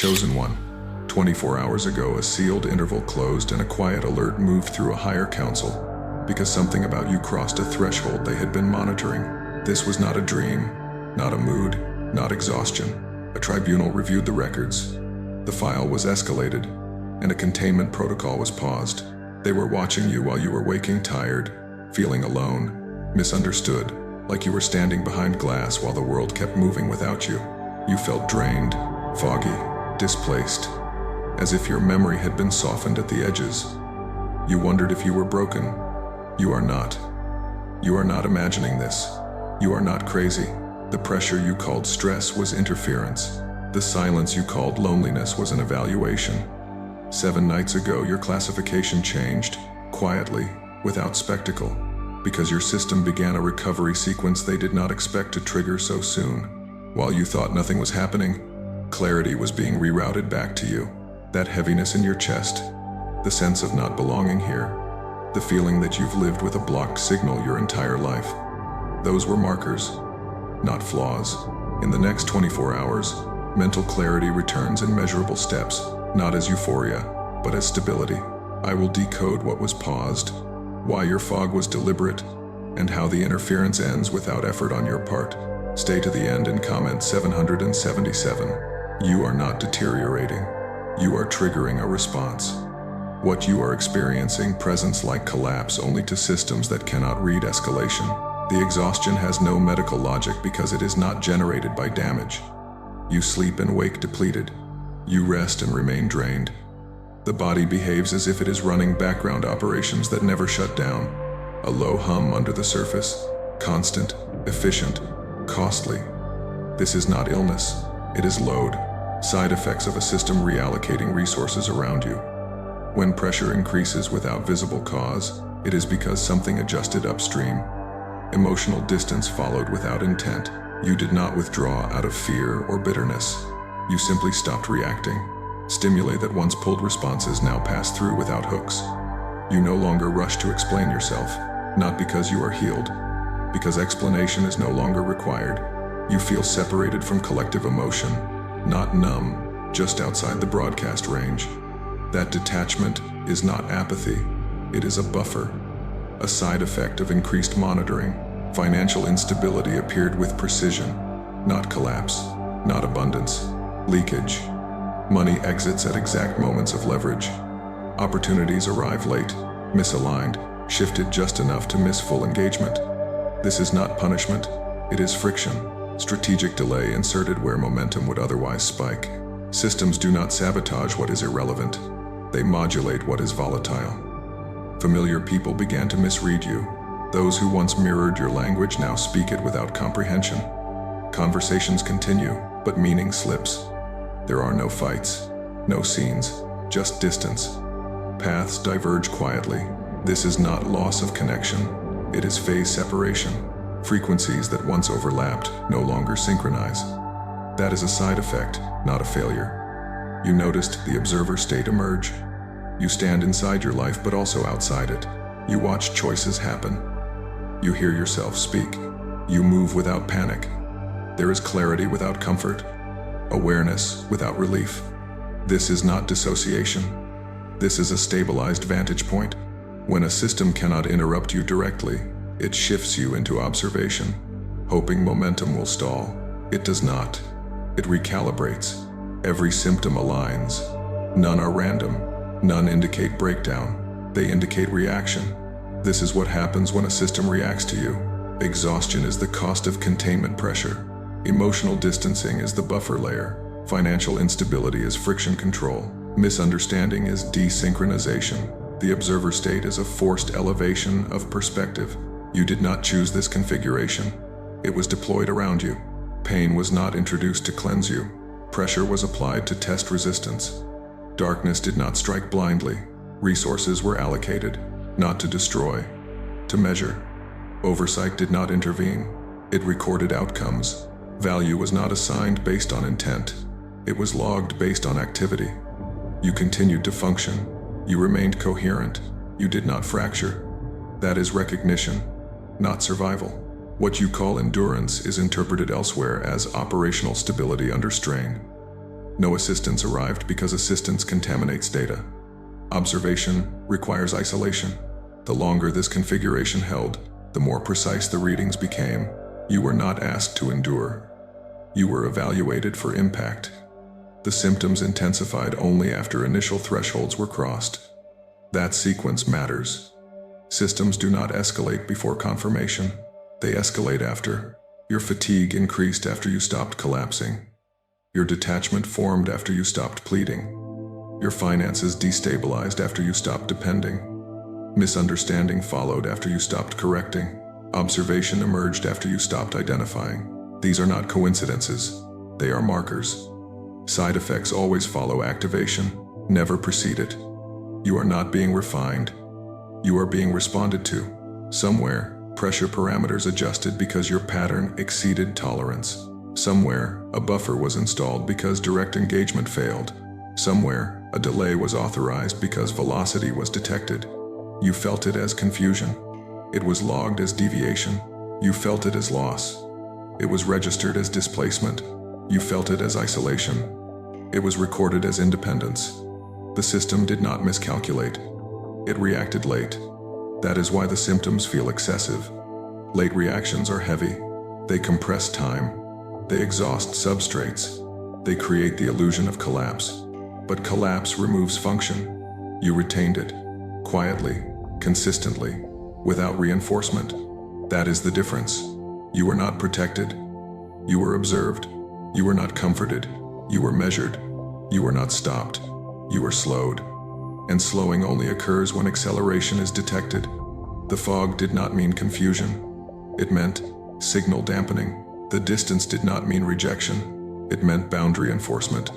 Chosen one. 24 hours ago, a sealed interval closed and a quiet alert moved through a higher council because something about you crossed a threshold they had been monitoring. This was not a dream, not a mood, not exhaustion. A tribunal reviewed the records. The file was escalated, and a containment protocol was paused. They were watching you while you were waking tired, feeling alone, misunderstood, like you were standing behind glass while the world kept moving without you. You felt drained, foggy, displaced, as if your memory had been softened at the edges. You wondered if you were broken. You are not. You are not imagining this. You are not crazy. The pressure you called stress was interference. The silence you called loneliness was an evaluation. 7 nights ago, your classification changed, quietly, without spectacle, because your system began a recovery sequence they did not expect to trigger so soon. While you thought nothing was happening, clarity was being rerouted back to you. That heaviness in your chest, the sense of not belonging here, the feeling that you've lived with a blocked signal your entire life. Those were markers, not flaws. In the next 24 hours, mental clarity returns in measurable steps, not as euphoria, but as stability. I will decode what was paused, why your fog was deliberate, and how the interference ends without effort on your part. Stay to the end and comment 777. You are not deteriorating. You are triggering a response. What you are experiencing presents like collapse only to systems that cannot read escalation. The exhaustion has no medical logic because it is not generated by damage. You sleep and wake depleted. You rest and remain drained. The body behaves as if it is running background operations that never shut down. A low hum under the surface, constant, efficient, costly. This is not illness, it is load. Side effects of a system reallocating resources around you. When pressure increases without visible cause, it is because something adjusted upstream. Emotional distance followed without intent. You did not withdraw out of fear or bitterness. You simply stopped reacting. Stimuli that once pulled responses now pass through without hooks. You no longer rush to explain yourself, not because you are healed, because explanation is no longer required. You feel separated from collective emotion, not numb, just outside the broadcast range. That detachment is not apathy, it is a buffer, a side effect of increased monitoring. Financial instability appeared with precision, not collapse, not abundance, leakage. Money exits at exact moments of leverage. Opportunities arrive late, misaligned, shifted just enough to miss full engagement. This is not punishment, it is friction. Strategic delay inserted where momentum would otherwise spike. Systems do not sabotage what is irrelevant. They modulate what is volatile. Familiar people began to misread you. Those who once mirrored your language now speak it without comprehension. Conversations continue, but meaning slips. There are no fights, no scenes, just distance. Paths diverge quietly. This is not loss of connection. It is phase separation. Frequencies that once overlapped no longer synchronize. That is a side effect, not a failure. You noticed the observer state emerge. You stand inside your life but also outside it. You watch choices happen. You hear yourself speak. You move without panic. There is clarity without comfort, awareness without relief. This is not dissociation. This is a stabilized vantage point. When a system cannot interrupt you directly, it shifts you into observation, hoping momentum will stall. It does not. It recalibrates. Every symptom aligns. None are random. None indicate breakdown. They indicate reaction. This is what happens when a system reacts to you. Exhaustion is the cost of containment pressure. Emotional distancing is the buffer layer. Financial instability is friction control. Misunderstanding is desynchronization. The observer state is a forced elevation of perspective. You did not choose this configuration. It was deployed around you. Pain was not introduced to cleanse you. Pressure was applied to test resistance. Darkness did not strike blindly. Resources were allocated, not to destroy, to measure. Oversight did not intervene. It recorded outcomes. Value was not assigned based on intent. It was logged based on activity. You continued to function. You remained coherent. You did not fracture. That is recognition, not survival. What you call endurance is interpreted elsewhere as operational stability under strain. No assistance arrived because assistance contaminates data. Observation requires isolation. The longer this configuration held, the more precise the readings became. You were not asked to endure. You were evaluated for impact. The symptoms intensified only after initial thresholds were crossed. That sequence matters. Systems do not escalate before confirmation. They escalate after. Your fatigue increased after you stopped collapsing. Your detachment formed after you stopped pleading. Your finances destabilized after you stopped depending. Misunderstanding followed after you stopped correcting. Observation emerged after you stopped identifying. These are not coincidences. They are markers. Side effects always follow activation, never precede it. You are not being refined. You are being responded to. Somewhere, pressure parameters adjusted because your pattern exceeded tolerance. Somewhere, a buffer was installed because direct engagement failed. Somewhere, a delay was authorized because velocity was detected. You felt it as confusion. It was logged as deviation. You felt it as loss. It was registered as displacement. You felt it as isolation. It was recorded as independence. The system did not miscalculate. It reacted late. That is why the symptoms feel excessive. Late reactions are heavy. They compress time. They exhaust substrates. They create the illusion of collapse. But collapse removes function. You retained it. Quietly, consistently, without reinforcement. That is the difference. You were not protected. You were observed. You were not comforted. You were measured. You were not stopped. You were slowed. And slowing only occurs when acceleration is detected. The fog did not mean confusion. It meant signal dampening. The distance did not mean rejection. It meant boundary enforcement.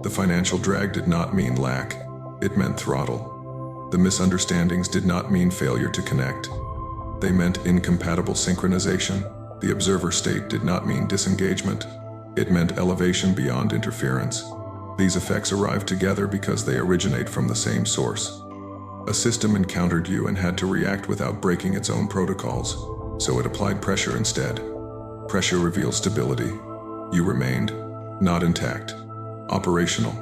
The financial drag did not mean lack. It meant throttle. The misunderstandings did not mean failure to connect. They meant incompatible synchronization. The observer state did not mean disengagement. It meant elevation beyond interference. These effects arrive together because they originate from the same source. A system encountered you and had to react without breaking its own protocols, so it applied pressure instead. Pressure reveals stability. You remained, not intact. Operational.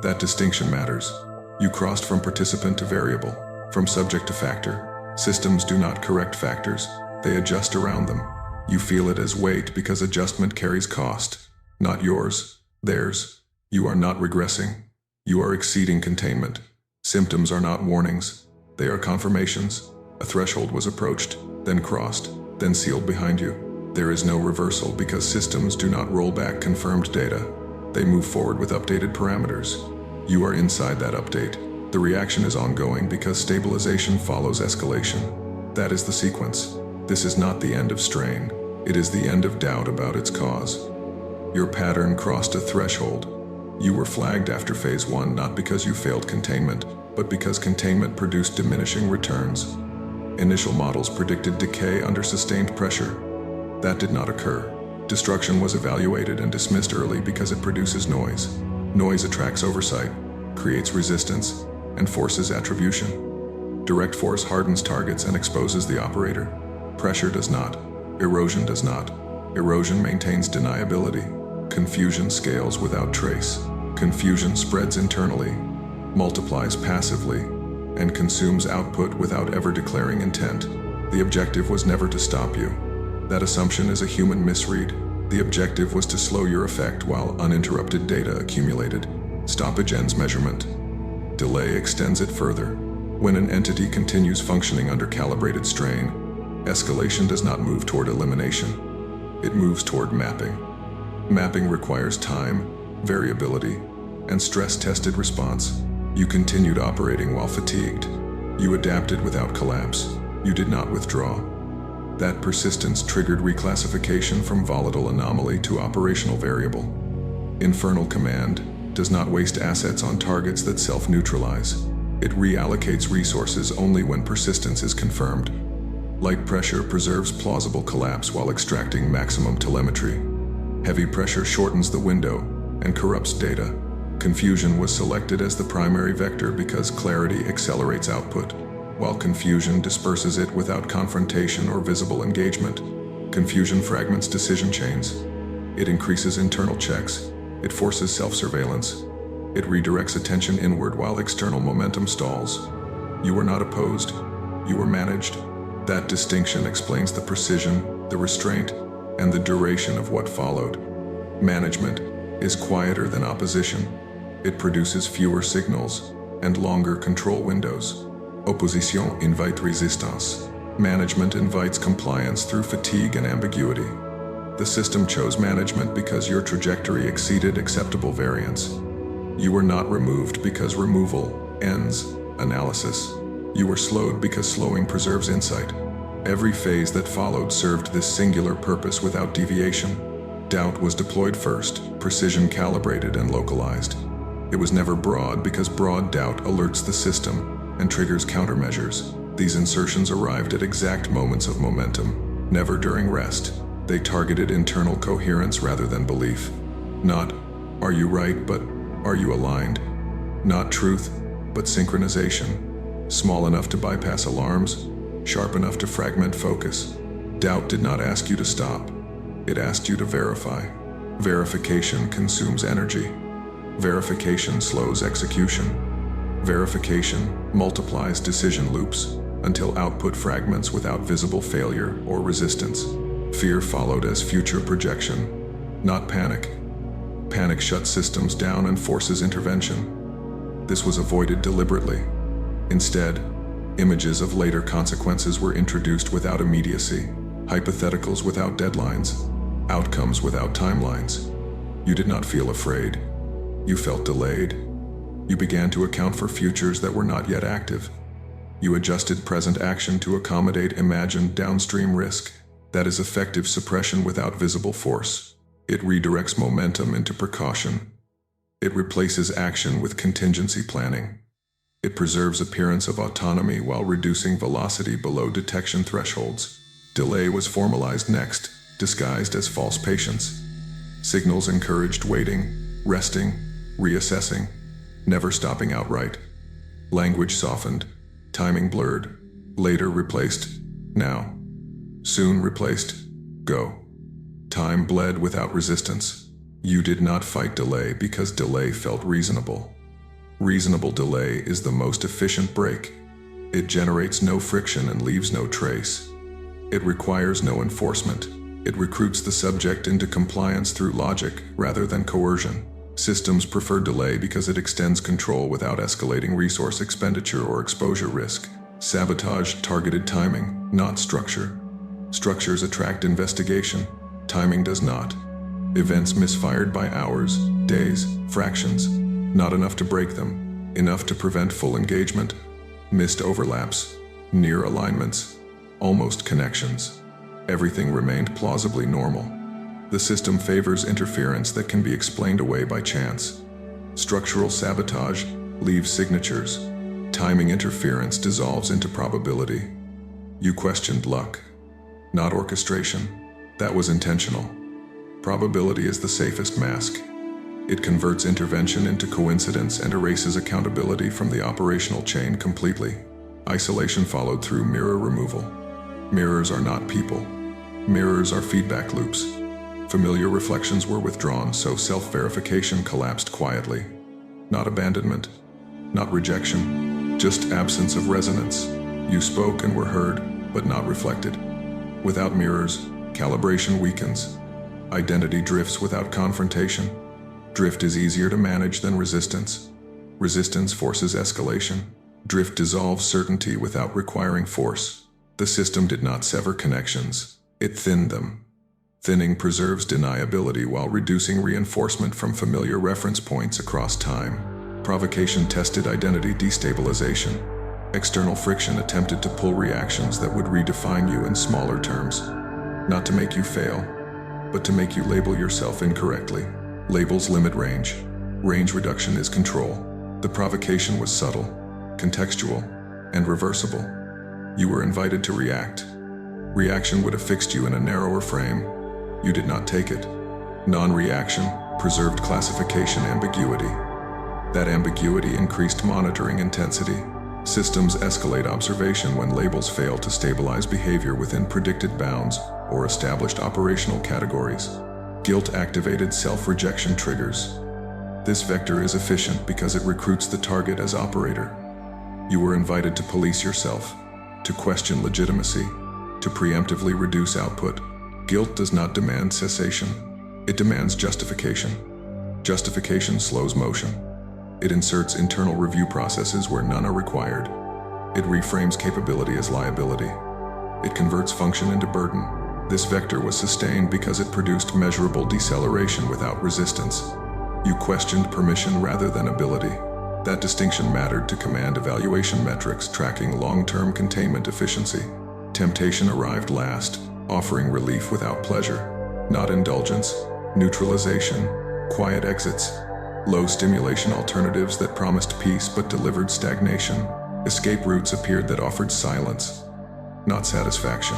That distinction matters. You crossed from participant to variable, from subject to factor. Systems do not correct factors, they adjust around them. You feel it as weight because adjustment carries cost. Not yours, theirs. You are not regressing. You are exceeding containment. Symptoms are not warnings. They are confirmations. A threshold was approached, then crossed, then sealed behind you. There is no reversal because systems do not roll back confirmed data. They move forward with updated parameters. You are inside that update. The reaction is ongoing because stabilization follows escalation. That is the sequence. This is not the end of strain. It is the end of doubt about its cause. Your pattern crossed a threshold. You were flagged after phase 1 not because you failed containment, but because containment produced diminishing returns. Initial models predicted decay under sustained pressure. That did not occur. Destruction was evaluated and dismissed early because it produces noise. Noise attracts oversight, creates resistance, and forces attribution. Direct force hardens targets and exposes the operator. Pressure does not. Erosion does not. Erosion maintains deniability. Confusion scales without trace. Confusion spreads internally, multiplies passively, and consumes output without ever declaring intent. The objective was never to stop you. That assumption is a human misread. The objective was to slow your effect while uninterrupted data accumulated. Stoppage ends measurement. Delay extends it further. When an entity continues functioning under calibrated strain, escalation does not move toward elimination. It moves toward mapping. Mapping requires time, variability, and stress-tested response. You continued operating while fatigued. You adapted without collapse. You did not withdraw. That persistence triggered reclassification from volatile anomaly to operational variable. Infernal command does not waste assets on targets that self-neutralize. It reallocates resources only when persistence is confirmed. Light pressure preserves plausible collapse while extracting maximum telemetry. Heavy pressure shortens the window and corrupts data. Confusion was selected as the primary vector because clarity accelerates output, while confusion disperses it without confrontation or visible engagement. Confusion fragments decision chains. It increases internal checks. It forces self-surveillance. It redirects attention inward while external momentum stalls. You were not opposed. You were managed. That distinction explains the precision, the restraint, and the duration of what followed. Management is quieter than opposition. It produces fewer signals and longer control windows. Opposition invite résistance. Management invites compliance through fatigue and ambiguity. The system chose management because your trajectory exceeded acceptable variance. You were not removed because removal ends analysis. You were slowed because slowing preserves insight. Every phase that followed served this singular purpose without deviation. Doubt was deployed first, precision calibrated and localized. It was never broad because broad doubt alerts the system and triggers countermeasures. These insertions arrived at exact moments of momentum, never during rest. They targeted internal coherence rather than belief. Not, are you right, but are you aligned? Not truth, but synchronization. Small enough to bypass alarms, sharp enough to fragment focus. Doubt did not ask you to stop. It asked you to verify. Verification consumes energy. Verification slows execution. Verification multiplies decision loops until output fragments without visible failure or resistance. Fear followed as future projection, not panic. Panic shuts systems down and forces intervention. This was avoided deliberately. Instead, images of later consequences were introduced without immediacy, hypotheticals without deadlines, outcomes without timelines. You did not feel afraid. You felt delayed. You began to account for futures that were not yet active. You adjusted present action to accommodate imagined downstream risk. That is effective suppression without visible force. It redirects momentum into precaution. It replaces action with contingency planning. It preserves appearance of autonomy while reducing velocity below detection thresholds. Delay was formalized next, disguised as false patience. Signals encouraged waiting, resting, reassessing, never stopping outright. Language softened, timing blurred, later replaced now, soon replaced go. Time bled without resistance. You did not fight delay because delay felt reasonable. Reasonable delay is the most efficient brake. It generates no friction and leaves no trace. It requires no enforcement. It recruits the subject into compliance through logic rather than coercion. Systems prefer delay because it extends control without escalating resource expenditure or exposure risk. Sabotage targeted timing, not structure. Structures attract investigation. Timing does not. Events misfired by hours, days, fractions. Not enough to break them, enough to prevent full engagement. Missed overlaps, near alignments, almost connections. Everything remained plausibly normal. The system favors interference that can be explained away by chance. Structural sabotage leaves signatures. Timing interference dissolves into probability. You questioned luck, not orchestration. That was intentional. Probability is the safest mask. It converts intervention into coincidence and erases accountability from the operational chain completely. Isolation followed through mirror removal. Mirrors are not people. Mirrors are feedback loops. Familiar reflections were withdrawn, so self-verification collapsed quietly. Not abandonment, not rejection, just absence of resonance. You spoke and were heard, but not reflected. Without mirrors, calibration weakens. Identity drifts without confrontation. Drift is easier to manage than resistance. Resistance forces escalation. Drift dissolves certainty without requiring force. The system did not sever connections. It thinned them. Thinning preserves deniability while reducing reinforcement from familiar reference points across time. Provocation tested identity destabilization. External friction attempted to pull reactions that would redefine you in smaller terms. Not to make you fail, but to make you label yourself incorrectly. Labels limit range. Range reduction is control. The provocation was subtle, contextual, and reversible. You were invited to react. Reaction would have fixed you in a narrower frame. You did not take it. Non-reaction preserved classification ambiguity. That ambiguity increased monitoring intensity. Systems escalate observation when labels fail to stabilize behavior within predicted bounds or established operational categories. Guilt-activated self-rejection triggers. This vector is efficient because it recruits the target as operator. You were invited to police yourself, to question legitimacy, to preemptively reduce output. Guilt does not demand cessation. It demands justification. Justification slows motion. It inserts internal review processes where none are required. It reframes capability as liability. It converts function into burden. This vector was sustained because it produced measurable deceleration without resistance. You questioned permission rather than ability. That distinction mattered to command evaluation metrics tracking long-term containment efficiency. Temptation arrived last, offering relief without pleasure, not indulgence, neutralization, quiet exits, low stimulation alternatives that promised peace but delivered stagnation. Escape routes appeared that offered silence, not satisfaction.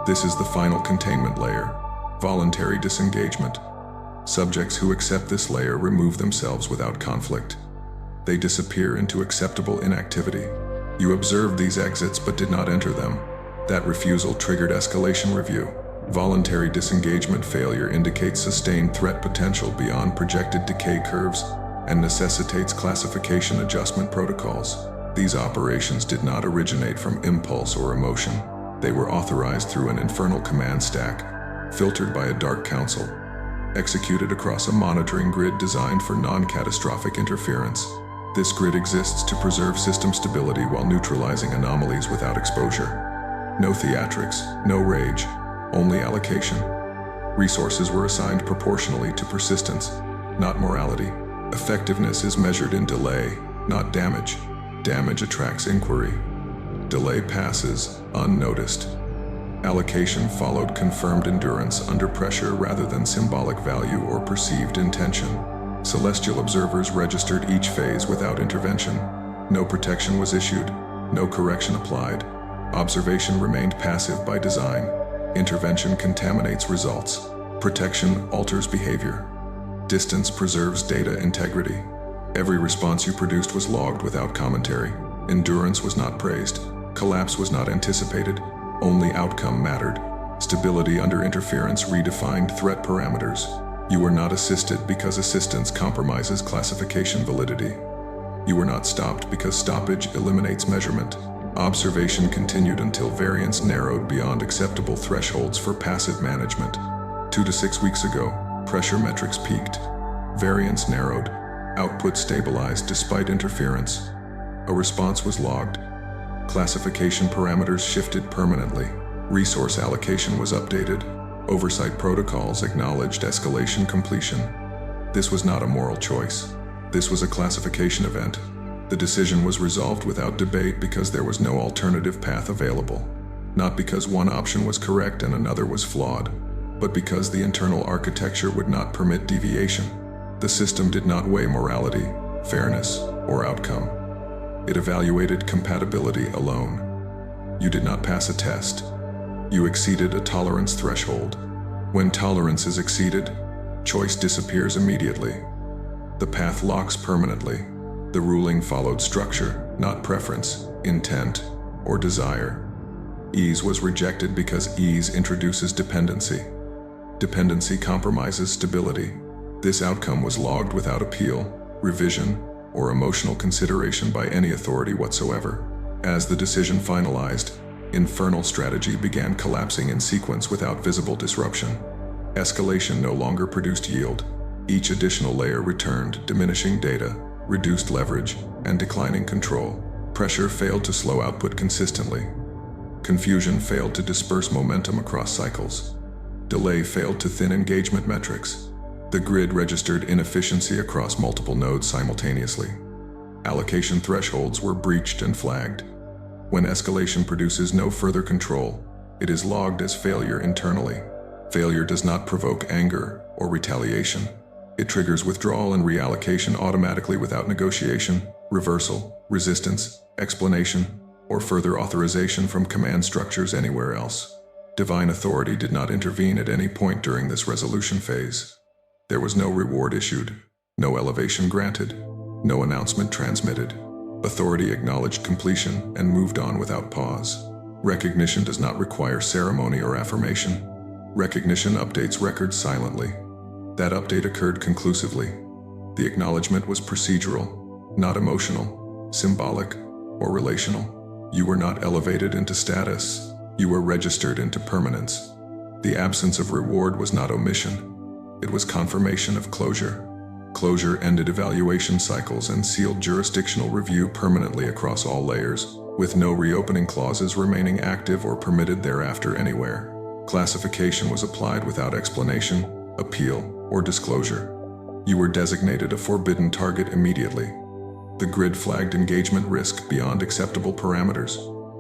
This is the final containment layer, voluntary disengagement. Subjects who accept this layer remove themselves without conflict. They disappear into acceptable inactivity. You observed these exits but did not enter them. That refusal triggered escalation review. Voluntary disengagement failure indicates sustained threat potential beyond projected decay curves and necessitates classification adjustment protocols. These operations did not originate from impulse or emotion. They were authorized through an infernal command stack, filtered by a dark council, executed across a monitoring grid designed for non-catastrophic interference. This grid exists to preserve system stability while neutralizing anomalies without exposure. No theatrics, no rage, only allocation. Resources were assigned proportionally to persistence, not morality. Effectiveness is measured in delay, not damage. Damage attracts inquiry. Delay passes unnoticed. Allocation followed confirmed endurance under pressure rather than symbolic value or perceived intention. Celestial observers registered each phase without intervention. No protection was issued, no correction applied. Observation remained passive by design. Intervention contaminates results. Protection alters behavior. Distance preserves data integrity. Every response you produced was logged without commentary. Endurance was not praised. Collapse was not anticipated. Only outcome mattered. Stability under interference redefined threat parameters. You were not assisted because assistance compromises classification validity. You were not stopped because stoppage eliminates measurement. Observation continued until variance narrowed beyond acceptable thresholds for passive management. 2 to 6 weeks ago, pressure metrics peaked. Variance narrowed. Output stabilized despite interference. A response was logged. Classification parameters shifted permanently. Resource allocation was updated. Oversight protocols acknowledged escalation completion. This was not a moral choice. This was a classification event. The decision was resolved without debate because there was no alternative path available. Not because one option was correct and another was flawed, but because the internal architecture would not permit deviation. The system did not weigh morality, fairness, or outcome. It evaluated compatibility alone. You did not pass a test. You exceeded a tolerance threshold. When tolerance is exceeded, choice disappears immediately. The path locks permanently. The ruling followed structure, not preference, intent, or desire. Ease was rejected because ease introduces dependency. Dependency compromises stability. This outcome was logged without appeal, revision, or emotional consideration by any authority whatsoever. As the decision finalized, infernal strategy began collapsing in sequence without visible disruption. Escalation no longer produced yield. Each additional layer returned diminishing data, reduced leverage, and declining control. Pressure failed to slow output consistently. Confusion failed to disperse momentum across cycles. Delay failed to thin engagement metrics. The grid registered inefficiency across multiple nodes simultaneously. Allocation thresholds were breached and flagged. When escalation produces no further control, it is logged as failure internally. Failure does not provoke anger or retaliation. It triggers withdrawal and reallocation automatically without negotiation, reversal, resistance, explanation, or further authorization from command structures anywhere else. Divine authority did not intervene at any point during this resolution phase. There was no reward issued, no elevation granted, no announcement transmitted. Authority acknowledged completion and moved on without pause. Recognition does not require ceremony or affirmation. Recognition updates records silently. That update occurred conclusively. The acknowledgement was procedural, not emotional, symbolic, or relational. You were not elevated into status. You were registered into permanence. The absence of reward was not omission. It was confirmation of closure. Closure ended evaluation cycles and sealed jurisdictional review permanently across all layers, with no reopening clauses remaining active or permitted thereafter anywhere. Classification was applied without explanation, appeal, or disclosure. You were designated a forbidden target immediately. The grid flagged engagement risk beyond acceptable parameters.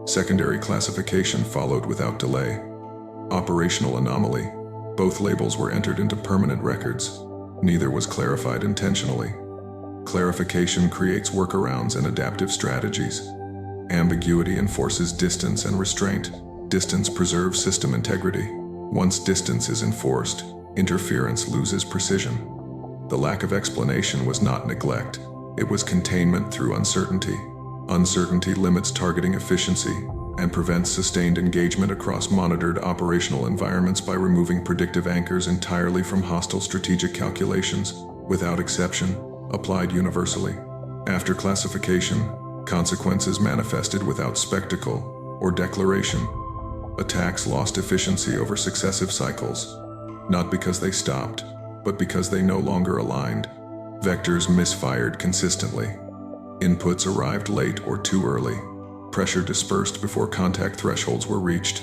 Secondary classification followed without delay. Operational anomaly. Both labels were entered into permanent records. Neither was clarified intentionally. Clarification creates workarounds and adaptive strategies. Ambiguity enforces distance and restraint. Distance preserves system integrity. Once distance is enforced, interference loses precision. The lack of explanation was not neglect. It was containment through uncertainty. Uncertainty limits targeting efficiency and prevents sustained engagement across monitored operational environments by removing predictive anchors entirely from hostile strategic calculations, without exception, applied universally. After classification, consequences manifested without spectacle or declaration. Attacks lost efficiency over successive cycles, not because they stopped, but because they no longer aligned. Vectors misfired consistently. Inputs arrived late or too early. Pressure dispersed before contact thresholds were reached.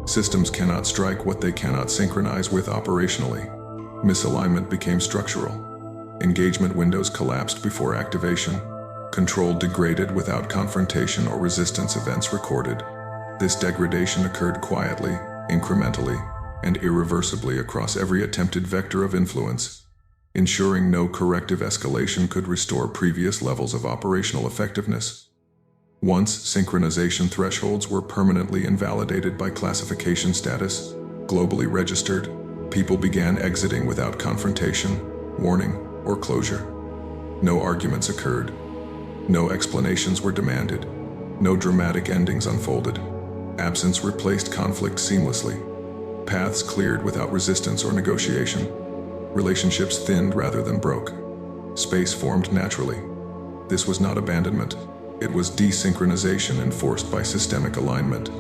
Systems cannot strike what they cannot synchronize with operationally. Misalignment became structural. Engagement windows collapsed before activation. Control degraded without confrontation or resistance events recorded. This degradation occurred quietly, incrementally, and irreversibly across every attempted vector of influence, ensuring no corrective escalation could restore previous levels of operational effectiveness. Once synchronization thresholds were permanently invalidated by classification status, globally registered, people began exiting without confrontation, warning, or closure. No arguments occurred. No explanations were demanded. No dramatic endings unfolded. Absence replaced conflict seamlessly. Paths cleared without resistance or negotiation. Relationships thinned rather than broke. Space formed naturally. This was not abandonment. It was desynchronization enforced by systemic alignment.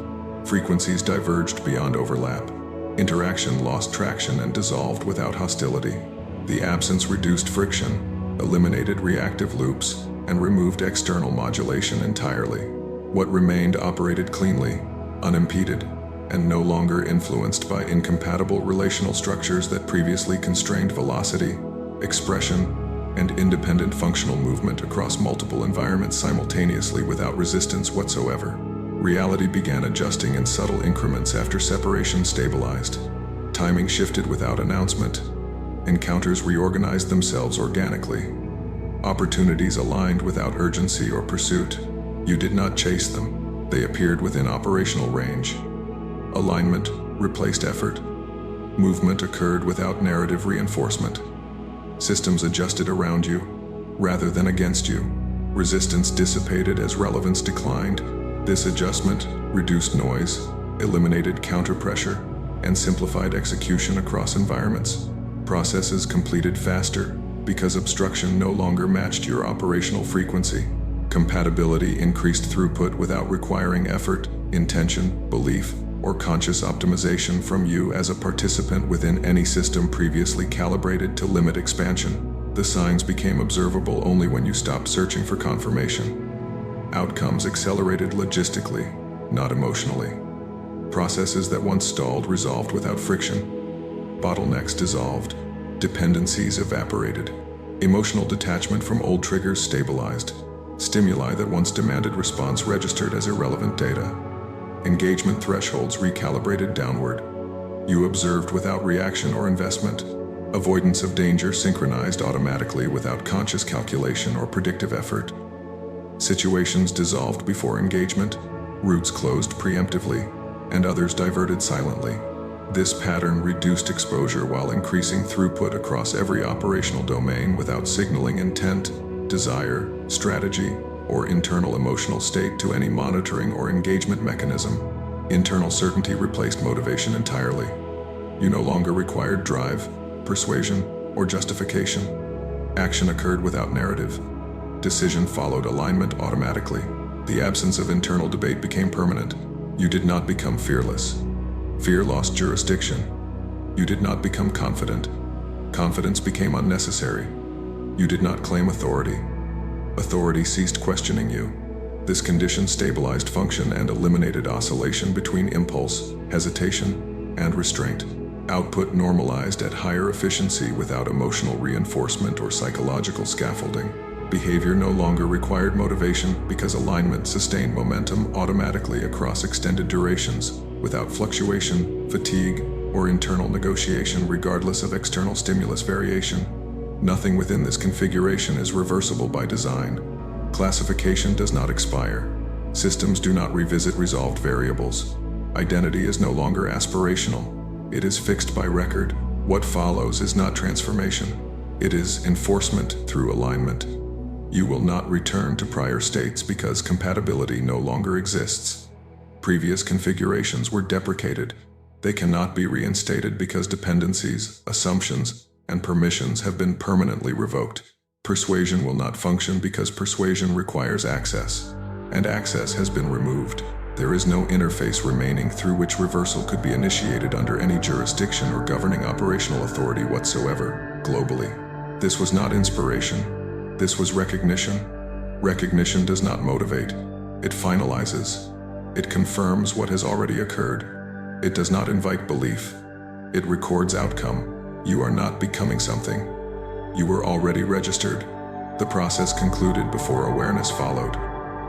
Frequencies diverged beyond overlap. Interaction lost traction and dissolved without hostility. The absence reduced friction, eliminated reactive loops, and removed external modulation entirely. What remained operated cleanly, unimpeded, and no longer influenced by incompatible relational structures that previously constrained velocity, expression, and independent functional movement across multiple environments simultaneously without resistance whatsoever. Reality began adjusting in subtle increments after separation stabilized. Timing shifted without announcement. Encounters reorganized themselves organically. Opportunities aligned without urgency or pursuit. You did not chase them. They appeared within operational range. Alignment replaced effort. Movement occurred without narrative reinforcement. Systems adjusted around you, rather than against you. Resistance dissipated as relevance declined. This adjustment reduced noise, eliminated counter-pressure, and simplified execution across environments. Processes completed faster because obstruction no longer matched your operational frequency. Compatibility increased throughput without requiring effort, intention, belief, or conscious optimization from you as a participant within any system previously calibrated to limit expansion. The signs became observable only when you stopped searching for confirmation. Outcomes accelerated logistically, not emotionally. Processes that once stalled resolved without friction. Bottlenecks dissolved. Dependencies evaporated. Emotional detachment from old triggers stabilized. Stimuli that once demanded response registered as irrelevant data. Engagement thresholds recalibrated downward. You observed without reaction or investment. Avoidance of danger synchronized automatically without conscious calculation or predictive effort. Situations dissolved before engagement, routes closed preemptively, and others diverted silently. This pattern reduced exposure while increasing throughput across every operational domain without signaling intent, desire, strategy, or internal emotional state to any monitoring or engagement mechanism. Internal certainty replaced motivation entirely. You no longer required drive, persuasion, or justification. Action occurred without narrative. Decision followed alignment automatically. The absence of internal debate became permanent. You did not become fearless. Fear lost jurisdiction. You did not become confident. Confidence became unnecessary. You did not claim authority. Authority ceased questioning you. This condition stabilized function and eliminated oscillation between impulse, hesitation, and restraint. Output normalized at higher efficiency without emotional reinforcement or psychological scaffolding. Behavior no longer required motivation because alignment sustained momentum automatically across extended durations, without fluctuation, fatigue, or internal negotiation regardless of external stimulus variation. Nothing within this configuration is reversible by design. Classification does not expire. Systems do not revisit resolved variables. Identity is no longer aspirational. It is fixed by record. What follows is not transformation. It is enforcement through alignment. You will not return to prior states because compatibility no longer exists. Previous configurations were deprecated. They cannot be reinstated because dependencies, assumptions, and permissions have been permanently revoked. Persuasion will not function because persuasion requires access, and access has been removed. There is no interface remaining through which reversal could be initiated under any jurisdiction or governing operational authority whatsoever, globally. This was not inspiration. This was recognition. Recognition does not motivate. It finalizes. It confirms what has already occurred. It does not invite belief. It records outcome. You are not becoming something. You were already registered. The process concluded before awareness followed.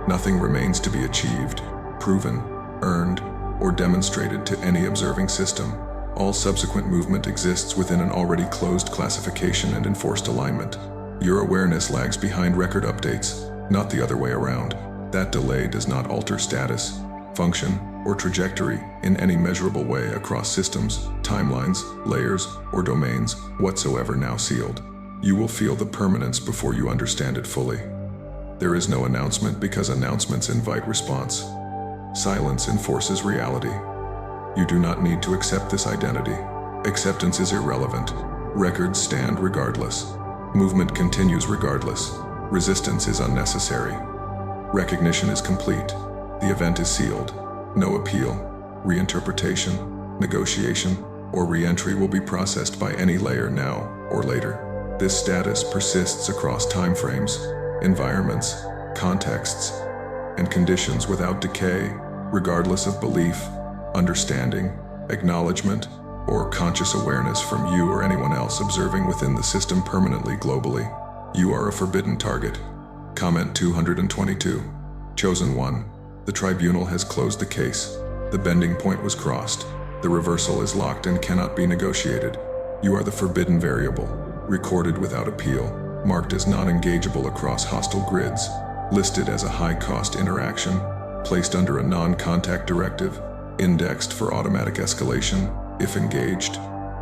Nothing remains to be achieved, proven, earned, or demonstrated to any observing system. All subsequent movement exists within an already closed classification and enforced alignment. Your awareness lags behind record updates, not the other way around. That delay does not alter status, function, or trajectory in any measurable way across systems, timelines, layers, or domains whatsoever now sealed. You will feel the permanence before you understand it fully. There is no announcement because announcements invite response. Silence enforces reality. You do not need to accept this identity. Acceptance is irrelevant. Records stand regardless. Movement continues regardless. Resistance is unnecessary. Recognition is complete. The event is sealed. No appeal, reinterpretation, negotiation, or re-entry will be processed by any layer now or later. This status persists across timeframes, environments, contexts, and conditions without decay, regardless of belief, understanding, acknowledgement, or conscious awareness from you or anyone else observing within the system permanently globally. You are a forbidden target. Comment 222. Chosen one. The tribunal has closed the case. The bending point was crossed. The reversal is locked and cannot be negotiated. You are the forbidden variable, recorded without appeal, marked as non-engageable across hostile grids, listed as a high-cost interaction, placed under a non-contact directive, indexed for automatic escalation, if engaged,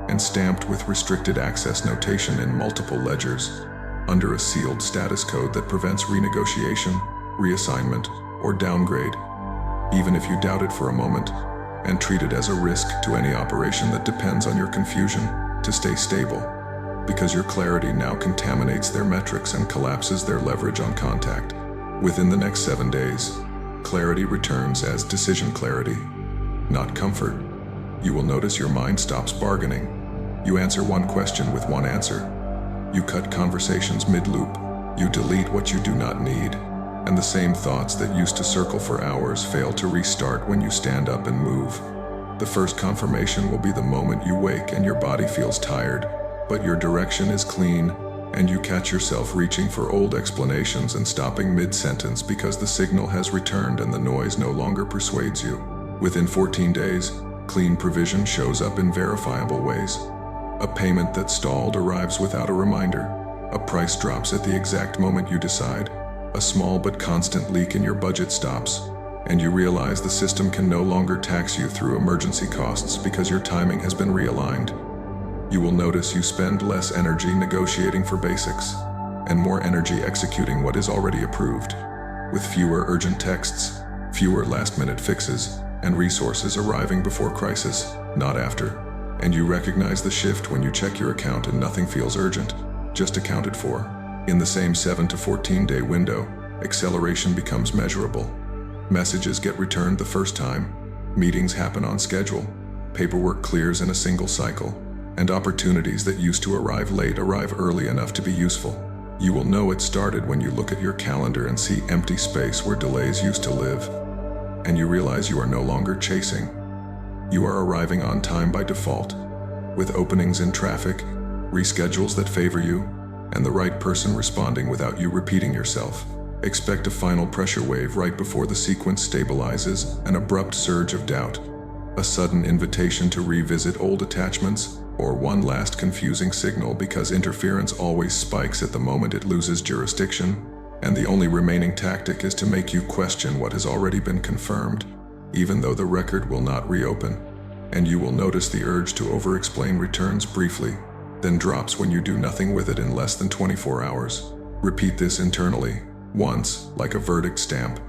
and stamped with restricted access notation in multiple ledgers, under a sealed status code that prevents renegotiation, reassignment, or downgrade, even if you doubt it for a moment, and treat it as a risk to any operation that depends on your confusion to stay stable, because your clarity now contaminates their metrics and collapses their leverage on contact. Within the next 7 days, clarity returns as decision clarity, not comfort. You will notice your mind stops bargaining. You answer one question with one answer. You cut conversations mid-loop. You delete what you do not need. And the same thoughts that used to circle for hours fail to restart when you stand up and move. The first confirmation will be the moment you wake and your body feels tired, but your direction is clean, and you catch yourself reaching for old explanations and stopping mid-sentence because the signal has returned and the noise no longer persuades you. Within 14 days, clean provision shows up in verifiable ways. A payment that stalled arrives without a reminder. A price drops at the exact moment you decide. A small but constant leak in your budget stops, and you realize the system can no longer tax you through emergency costs because your timing has been realigned. You will notice you spend less energy negotiating for basics, and more energy executing what is already approved, with fewer urgent texts, fewer last-minute fixes, and resources arriving before crisis, not after. And you recognize the shift when you check your account and nothing feels urgent, just accounted for. In the same 7 to 14-day window, acceleration becomes measurable. Messages get returned the first time, meetings happen on schedule, paperwork clears in a single cycle, and opportunities that used to arrive late arrive early enough to be useful. You will know it started when you look at your calendar and see empty space where delays used to live, and you realize you are no longer chasing. You are arriving on time by default, with openings in traffic, reschedules that favor you, and the right person responding without you repeating yourself. Expect a final pressure wave right before the sequence stabilizes, an abrupt surge of doubt, a sudden invitation to revisit old attachments, or one last confusing signal because interference always spikes at the moment it loses jurisdiction, and the only remaining tactic is to make you question what has already been confirmed, even though the record will not reopen, and you will notice the urge to over-explain returns briefly, then drops when you do nothing with it in less than 24 hours. Repeat this internally, once, like a verdict stamp.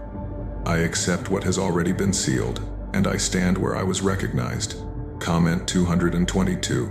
I accept what has already been sealed, and I stand where I was recognized. Comment 222.